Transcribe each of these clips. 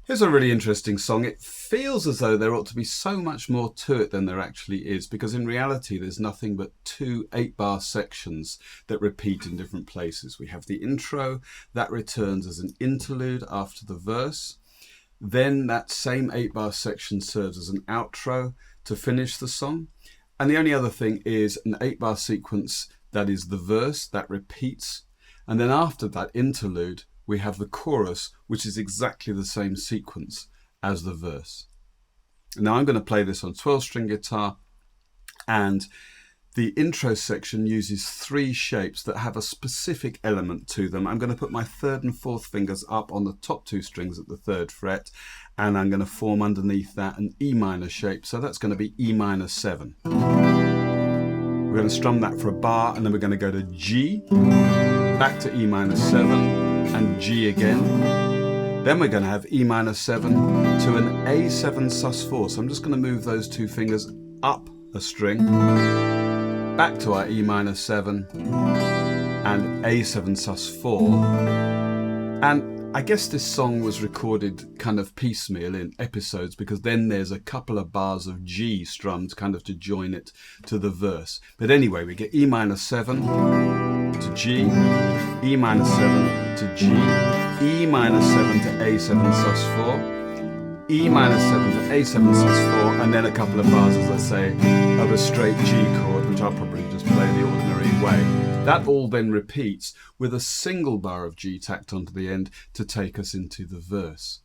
Here's a really interesting song. It feels as though there ought to be so much more to it than there actually is, because in reality there's nothing but two 8-bar sections that repeat in different places. We have the intro that returns as an interlude after the verse. Then that same 8-bar section serves as an outro to finish the song. And the only other thing is an 8-bar sequence that is the verse that repeats. And then after that interlude, we have the chorus, which is exactly the same sequence as the verse. Now I'm going to play this on 12-string guitar, and the intro section uses 3 shapes that have a specific element to them. I'm going to put my 3rd and 4th fingers up on the top 2 strings at the 3rd fret, and I'm going to form underneath that an E minor shape. So that's going to be E minor 7. We're going to strum that for a bar, and then we're going to go to G, back to E minor 7, and G again. Then we're going to have E minor 7 to an A7 sus4. So I'm just going to move those 2 fingers up a string, back to our E minor 7 and A7 sus4. And I guess this song was recorded kind of piecemeal in episodes, because then there's a couple of bars of G strummed kind of to join it to the verse. But anyway, we get E minor 7 to G, E minor 7 to G, E minor 7 to A7 sus4, E minor 7 to A7 sus4, and then a couple of bars, as I say, of a straight G chord, which I'll probably just play the ordinary way. That all then repeats with a single bar of G tacked onto the end to take us into the verse.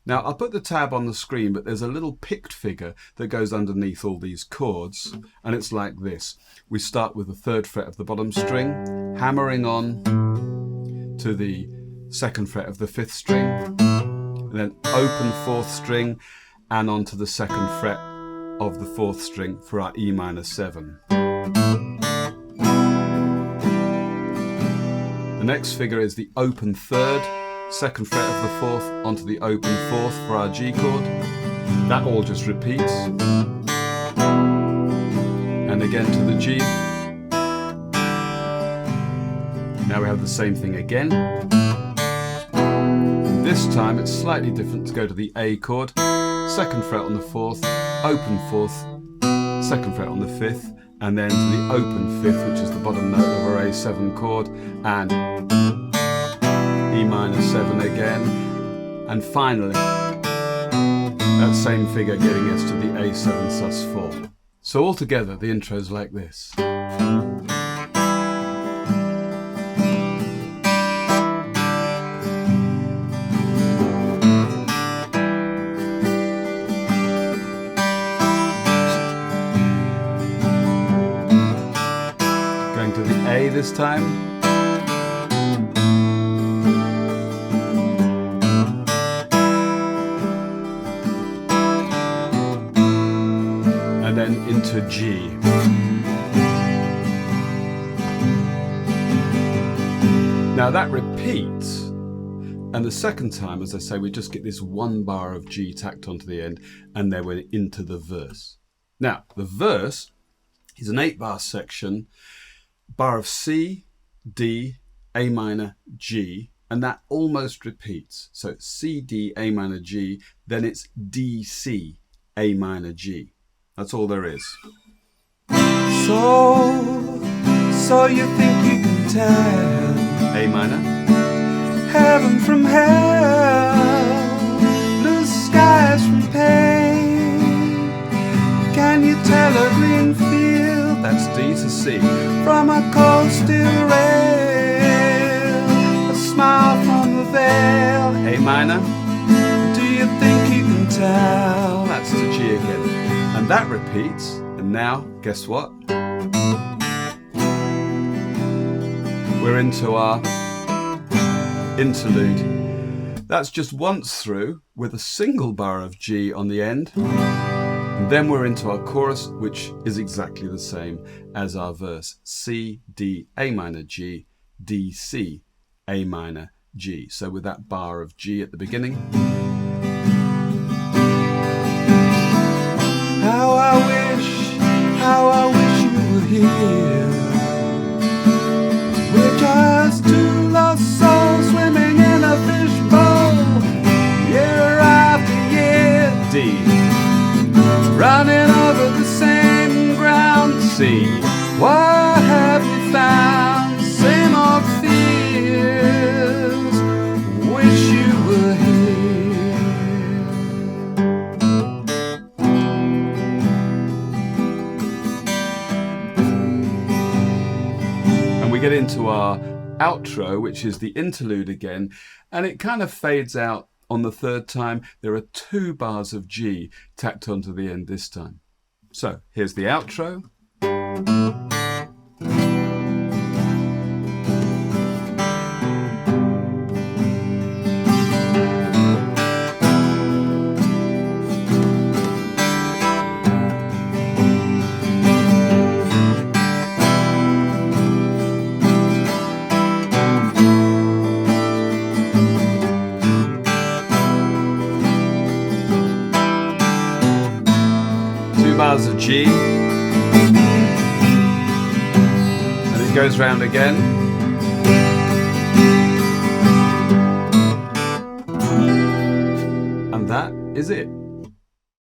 Now I'll put the tab on the screen, but there's a little picked figure that goes underneath all these chords, and it's like this. We start with the 3rd fret of the bottom string, hammering on to the 2nd fret of the 5th string, and then open 4th string and onto the 2nd fret of the 4th string for our E minor 7. The next figure is the open 3rd, 2nd fret of the 4th onto the open 4th for our G chord. That all just repeats. And again to the G. Now we have the same thing again. This time it's slightly different to go to the A chord, 2nd fret on the 4th, open 4th, 2nd fret on the 5th, and then to the open 5th, which is the bottom note of our A7 chord, and E minor 7 again, and finally that same figure getting us to the A7 sus4. So altogether the intro's like this. Going to the A this time. And then into G. Now that repeats, and the second time, as I say, we just get this 1 bar of G tacked onto the end, and then we're into the verse. Now the verse is an 8-bar section, bar of C, D, A minor, G, and that almost repeats. So it's C, D, A minor, G, then it's D, C, A minor, G. That's all there is. So you think you can tell A minor, heaven from hell, blue skies from pain? Can you tell a green field that's D to C, from a cold steel rail, a smile from the veil? A minor, Do you think you can tell? that's to G again. And that repeats, and now, guess what? We're into our interlude. That's just once through with a single bar of G on the end. And then we're into our chorus, which is exactly the same as our verse. C, D, A minor, G, D, C, A minor, G. So with that bar of G at the beginning. How I wish you were here. We're just two lost souls swimming in a fishbowl. You're right. to our outro, which is the interlude again, and it kind of fades out on the third time. There are 2 bars of G tacked onto the end this time. So here's the outro. Bars of G, and it goes round again, and that is it.